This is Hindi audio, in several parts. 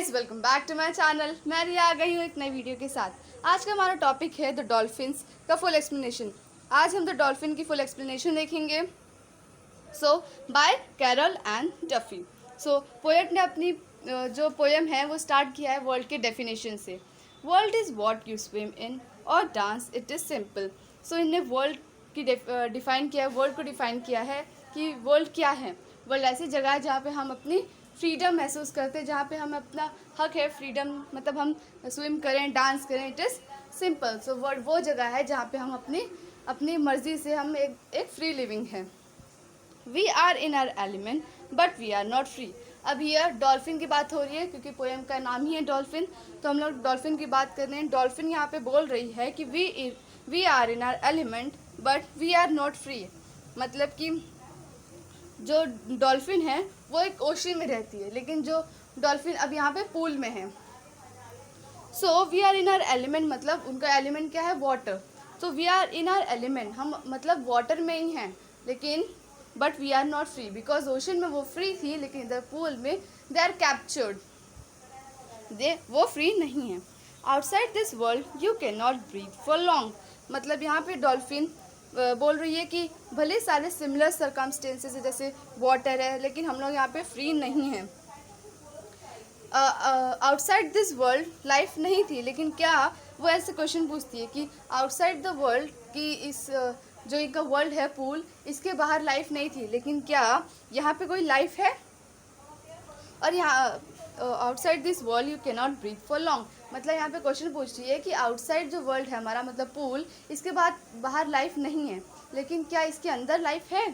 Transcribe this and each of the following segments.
Guys, welcome back to my channel. मैं रिया आ गई हूँ एक नई वीडियो के साथ। आज का हमारा टॉपिक है द डॉल्फिन्स का फुल एक्सप्लेनेशन। आज हम द डॉल्फिन की फुल एक्सप्लेनेशन देखेंगे। So by Carol and Duffy. So poet ने अपनी जो पोएम है वो स्टार्ट किया है वर्ल्ड के डेफिनेशन से। World is what you swim in और डांस इट इज़ सिंपल। सो इनने वर्ल्ड की डिफ़ाइन किया है, वर्ल्ड को डिफ़ाइन किया है कि वर्ल्ड क्या है। वर्ल्ड ऐसी जगह है जहाँ पे हम अपनी फ्रीडम महसूस करते हैं, जहाँ पे हम अपना हक है फ्रीडम, मतलब हम स्विम करें, डांस करें, it is simple. So world वो जगह है जहाँ पे हम अपनी अपनी मर्ज़ी से हम एक फ्री लिविंग है। We are in our element but we are not free. अब यह डॉल्फिन की बात हो रही है क्योंकि पोएम का नाम ही है डॉल्फिन, तो हम लोग डॉल्फिन की बात कर रहे हैं। डॉल्फिन यहाँ पे बोल रही है कि we are in our element but we are not free. मतलब कि जो डॉल्फिन है वो एक ओशन में रहती है, लेकिन जो डॉल्फिन अब यहाँ पे पूल में है। So we are in our element, मतलब उनका एलिमेंट क्या है, water. So we are in our element, हम मतलब वाटर में ही हैं, लेकिन but we are not free because ocean में वो फ्री थी, लेकिन इधर पूल में दे आर कैप्चर्ड, वो फ्री नहीं है। Outside this world you can not breathe for long. मतलब यहाँ पे डॉल्फिन बोल रही है कि भले सारे सिमिलर सर्कमस्टेंसेस है, जैसे वाटर है, लेकिन हम लोग यहाँ पे फ्री नहीं हैं। आउटसाइड दिस वर्ल्ड लाइफ नहीं थी, लेकिन क्या वो ऐसे क्वेश्चन पूछती है कि आउटसाइड द वर्ल्ड की इस जो इनका वर्ल्ड है पूल, इसके बाहर लाइफ नहीं थी, लेकिन क्या यहाँ पे कोई लाइफ है। और यहाँ outside this world you can not breathe for long, मतलब यहाँ पे क्वेश्चन पूछ रही है कि आउटसाइड जो वर्ल्ड है हमारा, मतलब पूल, इसके बाद बाहर लाइफ नहीं है, लेकिन क्या इसके अंदर लाइफ है।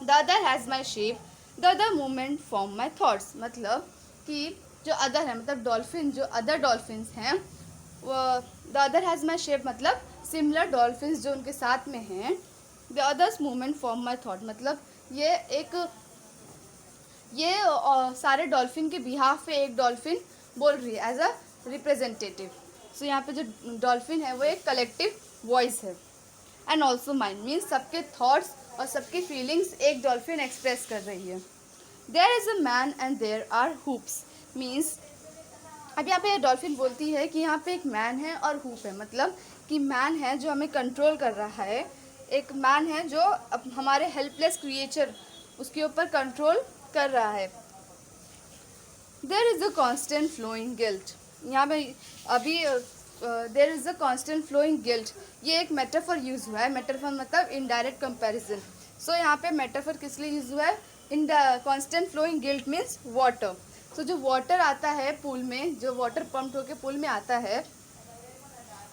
The other has my shape, the other movement form my thoughts. मतलब कि जो अदर है, मतलब डॉल्फिन, जो अदर डॉल्फिन्स हैं, the other has my shape, मतलब सिमिलर डॉल्फिन्स जो उनके साथ में हैं। The others movement form my that, मतलब ये सारे डॉल्फिन के बिहाफ पे एक डॉल्फिन बोल रही है एज अ रिप्रेजेंटेटिव। सो यहाँ पे जो डॉल्फिन है वो एक कलेक्टिव वॉइस है। एंड ऑल्सो माइंड मीन्स सबके थॉट्स और सबकी फीलिंग्स एक डॉल्फिन एक्सप्रेस कर रही है। There is a man and there are hoops, means अब यहाँ पे डॉल्फिन बोलती है कि यहाँ पे एक मैन है और हुप है। मतलब कि मैन है जो हमें कंट्रोल कर रहा है, एक मैन है जो हमारे हेल्पलेस क्रिएचर उसके ऊपर कंट्रोल कर रहा है। There is a constant flowing guilt, यहाँ पे अभी there is a constant flowing guilt, ये एक मेटाफर यूज़ हुआ है। मेटाफर मतलब इनडायरेक्ट कंपैरिजन। सो यहाँ पे मेटाफर किस लिए यूज़ हुआ है, in the constant flowing guilt means water. So जो वाटर आता है पूल में, जो वाटर पंप होकर पूल में आता है,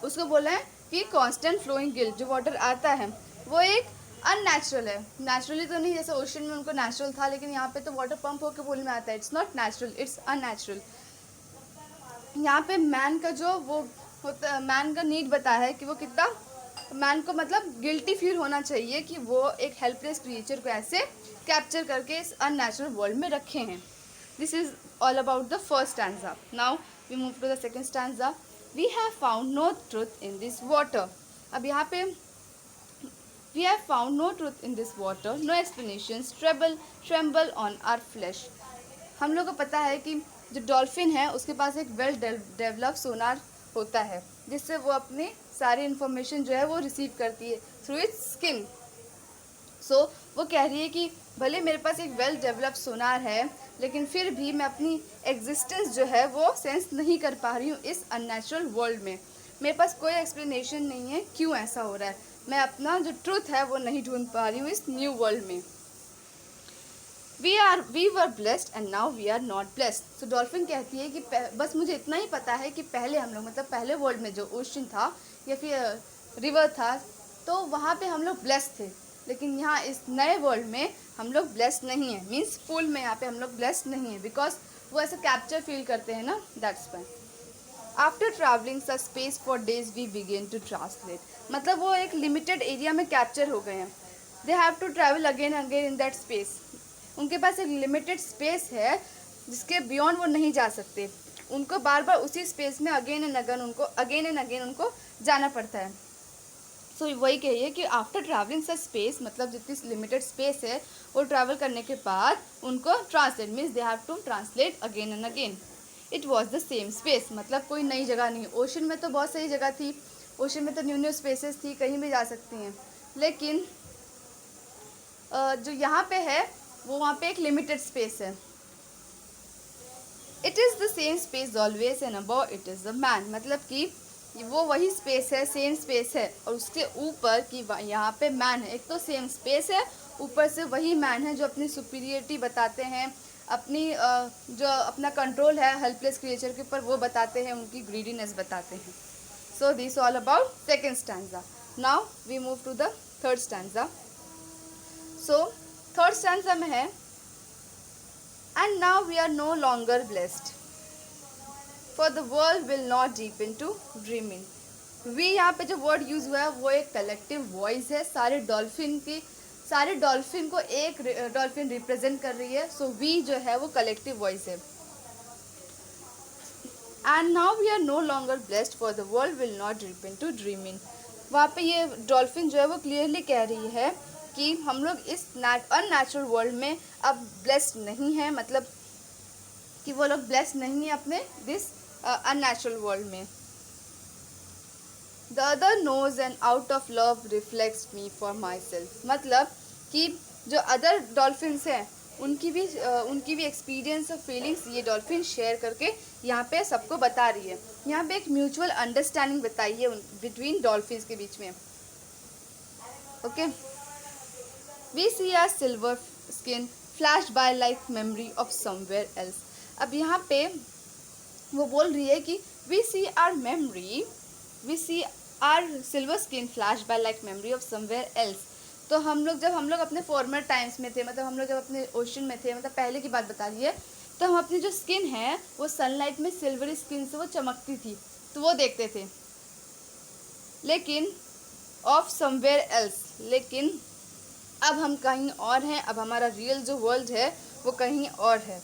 उसको बोला है कि कांस्टेंट फ्लोइंग गिल्ट। जो वाटर आता है वो एक अननेचुरल है, नेचुरली तो नहीं, जैसे ओशन में उनको नेचुरल था, लेकिन यहाँ पे तो वाटर पंप होकर पूल में आता है, it's not natural, it's unnatural. यहाँ पे मैन का जो वो होता, मैन का नीड बताया है कि वो कितना, मैन को मतलब गिल्टी फील होना चाहिए कि वो एक हेल्पलेस क्रिएचर को ऐसे कैप्चर करके इस अननेचुरल वर्ल्ड में रखे हैं। This is all about the first stanza. Now we move to the second stanza. We have found no truth in this water. अब यहाँ पे we have found no truth in this water, no explanations tremble on our flesh. हम लोग को पता है कि जो डॉल्फिन है उसके पास एक वेल डेवलप सोनार होता है, जिससे वो अपनी सारी इन्फॉर्मेशन जो है वो रिसीव करती है थ्रू इट्स स्किन। सो वो कह रही है कि भले मेरे पास एक वेल डेवलप सोनार है, लेकिन फिर भी मैं अपनी एग्जिस्टेंस जो है वो सेंस नहीं कर पा रही हूँ इस अननेचुरल वर्ल्ड में। मेरे पास कोई एक्सप्लेनेशन नहीं है क्यों ऐसा हो रहा है, मैं अपना जो ट्रूथ है वो नहीं ढूंढ पा रही हूँ इस न्यू वर्ल्ड में। We were blessed and now we are not blessed. So dolphin कहती है कि बस मुझे इतना ही पता है कि पहले हम लोग, मतलब पहले वर्ल्ड में जो ओशन था या फिर रिवर था, तो वहाँ पे हम लोग ब्लेस्ड थे, लेकिन यहाँ इस नए वर्ल्ड में हम लोग ब्लेस्ड नहीं है। मीन्स पूल में यहाँ पे हम लोग ब्लेस्ड नहीं है, बिकॉज वो ऐसे कैप्चर फील करते हैं ना, that's why. After travelling such space for days we began to translate, मतलब वो एक लिमिटेड एरिया में कैप्चर हो गए हैं। They have to travel again again in that space, उनके पास एक लिमिटेड स्पेस है जिसके बियॉन्ड वो नहीं जा सकते, उनको बार बार उसी स्पेस में अगेन एंड अगेन उनको जाना पड़ता है। सो वही कहिए कि आफ्टर ट्रैवलिंग सच स्पेस, मतलब जितनी लिमिटेड स्पेस है वो ट्रैवल करने के बाद उनको translate means they have to translate again and again. It was the same space, मतलब कोई नई जगह नहीं। ओशन में तो बहुत सही जगह थी, ओशन में तो न्यू न्यू स्पेसेस थी, कहीं भी जा सकती हैं। लेकिन जो यहाँ पे है वो वहाँ पे एक लिमिटेड स्पेस है। It is the same space always and above it is the man, मतलब कि वो वही स्पेस है, सेम स्पेस है, और उसके ऊपर कि यहाँ पे मैन है। एक तो सेम स्पेस है, ऊपर से वही मैन है जो अपनी सुपीरियरिटी बताते हैं, अपनी जो अपना कंट्रोल है हेल्पलेस क्रिएचर के ऊपर वो बताते हैं, उनकी ग्रीडीनेस बताते हैं। So this all about second stanza. Now we move to the third stanza. So third stanza में है, and now we are no longer blessed for the world will not deep in to dreaming. We यहाँ पे जो वर्ड यूज़ हुआ है वो एक कलेक्टिव वॉइस है, सारे डॉल्फिन को एक डॉल्फिन रिप्रेजेंट कर रही है। सो वी जो है वो कलेक्टिव वॉइस है। And now we are no longer blessed for the world will not deep in to dreaming. वहाँ पे ये डॉल्फिन जो है वो क्लियरली कह रही है कि हम लोग इस अननेचुरल वर्ल्ड में अब ब्लेस्ड नहीं है, मतलब कि वो लोग ब्लेस्ड नहीं है अपने दिस अननेचुरल वर्ल्ड में। The other knows and out of love reflects me for myself, मतलब कि जो अदर डॉल्फिन्स हैं उनकी भी एक्सपीरियंस और फीलिंग्स ये डॉल्फिन शेयर करके यहाँ पे सबको बता रही है। यहाँ पे एक म्यूचुअल अंडरस्टैंडिंग बताई है बिटवीन डॉल्फिन्स के बीच में। Okay, we see are silver skin flash by like memory of somewhere else. अब यहाँ पे वो बोल रही है कि we see are silver skin flash by like memory of somewhere else. तो जब हम लोग अपने फॉर्मर टाइम्स में थे, मतलब हम लोग जब अपने ओशन में थे, मतलब पहले की बात बता रही है, तो हम अपनी जो स्किन है वो सनलाइट में सिल्वरी स्किन से वो चमकती थी, तो वो देखते थे। लेकिन ऑफ समवेयर एल्स, लेकिन अब हम कहीं और हैं, अब हमारा रियल जो वर्ल्ड है वो कहीं और है।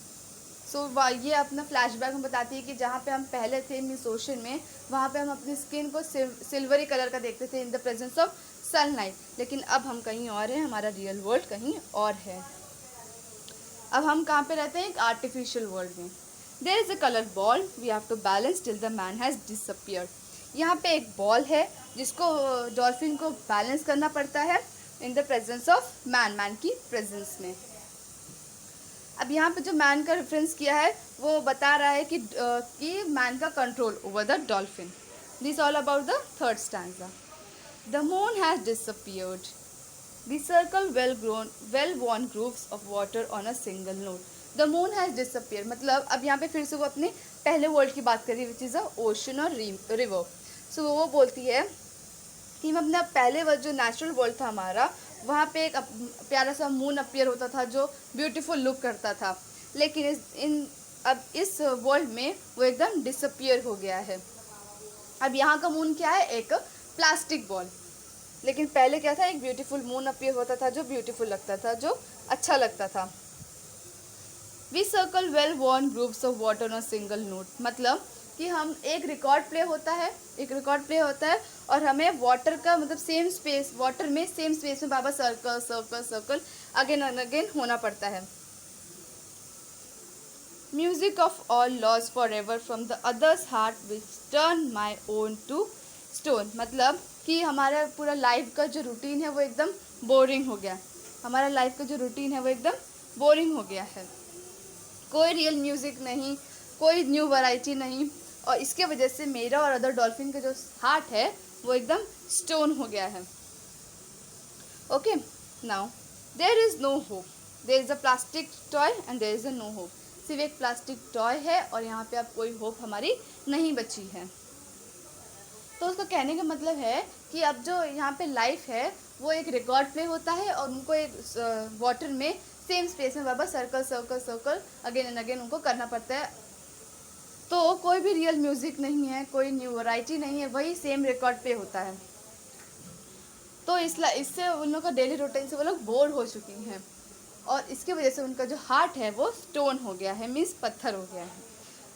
सो ये अपना फ्लैशबैक में बताती है कि जहाँ पे हम पहले थे मिस ओशन में, वहाँ पे हम अपनी स्किन को सिल्वरी कलर का देखते थे in the presence of sunlight, लेकिन अब हम कहीं और हैं, हमारा रियल वर्ल्ड कहीं और है। अब हम कहाँ पे रहते हैं? एक आर्टिफिशियल वर्ल्ड में। There is a colour ball we have to balance till the man has disappeared. यहाँ पे एक बॉल है जिसको डॉल्फिन को बैलेंस करना पड़ता है in the presence of man की प्रेजेंस में। अब यहाँ पे जो मैन का रेफरेंस किया है वो बता रहा है कि मैन का control over the dolphin. This all about the third stanza. The moon has disappeared, the circle well worn grooves of water on a single note. The moon has disappear, मतलब अब यहाँ पे फिर से वो अपने पहले वर्ल्ड की बात कर रही है विच इज़ अ ओशन और रिवर। सो वो बोलती है कि हम अपना पहले वर्ल्ड जो नेचुरल वर्ल्ड था हमारा, वहाँ पे एक प्यारा सा मून अपीयर होता था जो ब्यूटीफुल लुक करता था, लेकिन अब इस वर्ल्ड में वो एकदम डिसअपियर हो गया है। अब यहाँ का मून क्या है? एक प्लास्टिक बॉल। लेकिन पहले क्या था? एक ब्यूटीफुल मून अपीयर होता था जो ब्यूटीफुल लगता था, जो अच्छा लगता था। We circle well worn groups of water on single note, मतलब कि हम एक रिकॉर्ड प्ले होता है और हमें वाटर का मतलब वाटर में सेम स्पेस में बाबा सर्कल अगेन एंड अगेन होना पड़ता है। Music of all laws forever from the others heart which turn my own to stone, मतलब कि हमारा पूरा लाइफ का जो रूटीन है वो एकदम बोरिंग हो गया। है। कोई रियल म्यूज़िक नहीं, कोई न्यू वैरायटी नहीं, और इसके वजह से मेरा और अदर डॉल्फिन का जो हार्ट है वो एकदम स्टोन हो गया है। Okay, now there is no hope, there is a plastic toy and there is a no hope. सिर्फ एक प्लास्टिक टॉय है और यहाँ पे अब कोई होप हमारी नहीं बची है। तो उसका कहने का मतलब है कि अब जो यहाँ पे लाइफ है वो एक रिकॉर्ड प्ले होता है और उनको एक वाटर में सेम स्पेस में बाबा सर्कल अगेन एंड अगेन उनको करना पड़ता है। तो कोई भी रियल म्यूज़िक नहीं है, कोई न्यू वैरायटी नहीं है, वही सेम रिकॉर्ड प्ले होता है। तो इससे उन लोगों का डेली रूटीन से वो लोग बोर हो चुकी हैं और इसकी वजह से उनका जो हार्ट है वो स्टोन हो गया है, मीन्स पत्थर हो गया है।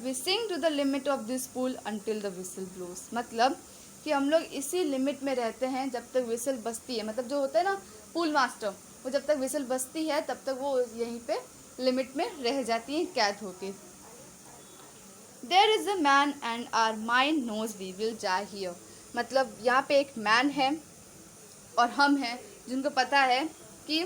We sing to the limit of this pool until the whistle blows, मतलब कि हम लोग इसी लिमिट में रहते हैं जब तक विसल बजती है। मतलब जो होता है ना पूल मास्टर, वो जब तक विसल बजती है तब तक वो यहीं पे लिमिट में रह जाती हैं कैद होके। There is a man and our mind knows we will die here. मतलब यहाँ पे एक मैन है और हम हैं जिनको पता है कि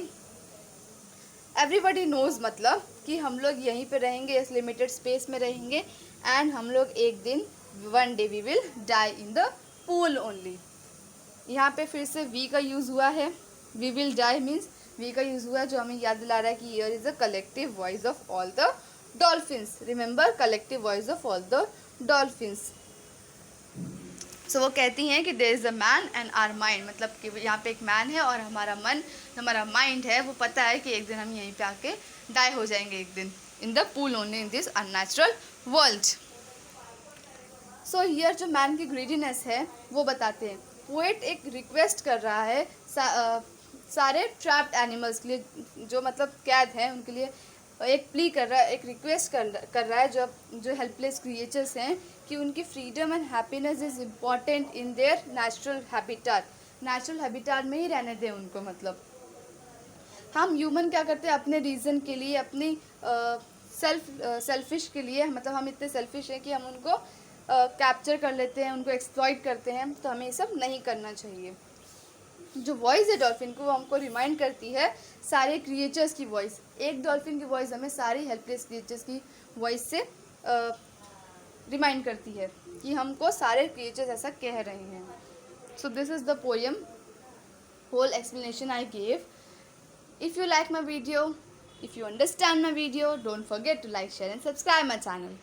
एवरीबडी नोज़, मतलब कि हम लोग यहीं पे रहेंगे, इस लिमिटेड स्पेस में रहेंगे, एंड हम लोग एक दिन one day we will die in the pool only. यहाँ पे फिर से वी का यूज़ हुआ है, we will die means we का यूज़ हुआ है, जो हमें याद दिला रहा है कि here is a collective voice of all the dolphins. Remember, collective voice of all the dolphins. So वो कहती हैं कि there is a man and our mind, मतलब कि यहाँ पे एक मैन है और हमारा मन, हमारा माइंड है, वो पता है कि एक दिन हम यहीं पे आके डाई हो जाएंगे एक दिन, इन the pool only in this unnatural world. So here जो मैन की ग्रीडीनेस है वो बताते हैं। पोएट एक रिक्वेस्ट कर रहा है सारे ट्रैप्ड एनिमल्स के लिए, जो मतलब कैद हैं उनके लिए एक प्ली कर रहा है, एक रिक्वेस्ट कर रहा है जो हेल्पलेस क्रिएचर्स हैं, कि उनकी freedom and happiness is important in their natural habitat. Natural habitat में ही रहने दें उनको। मतलब हम ह्यूमन क्या करते हैं अपने रीज़न के लिए, अपनी सेल्फिश के लिए, मतलब हम इतने सेल्फिश हैं कि हम उनको कैप्चर कर लेते हैं, उनको एक्सप्लॉइट करते हैं। तो हमें ये सब नहीं करना चाहिए। जो वॉइस है डॉल्फिन को, वो हमको रिमाइंड करती है सारे क्रिएचर्स की वॉइस। एक डॉल्फिन की वॉइस हमें सारी हेल्पलेस क्रिएचर्स की वॉइस से रिमाइंड करती है कि हमको सारे क्रिएचर्स ऐसा कह रहे हैं। So this is the poem, whole explanation I gave. If you like my video, if you understand my video, don't forget to like, share and subscribe my channel.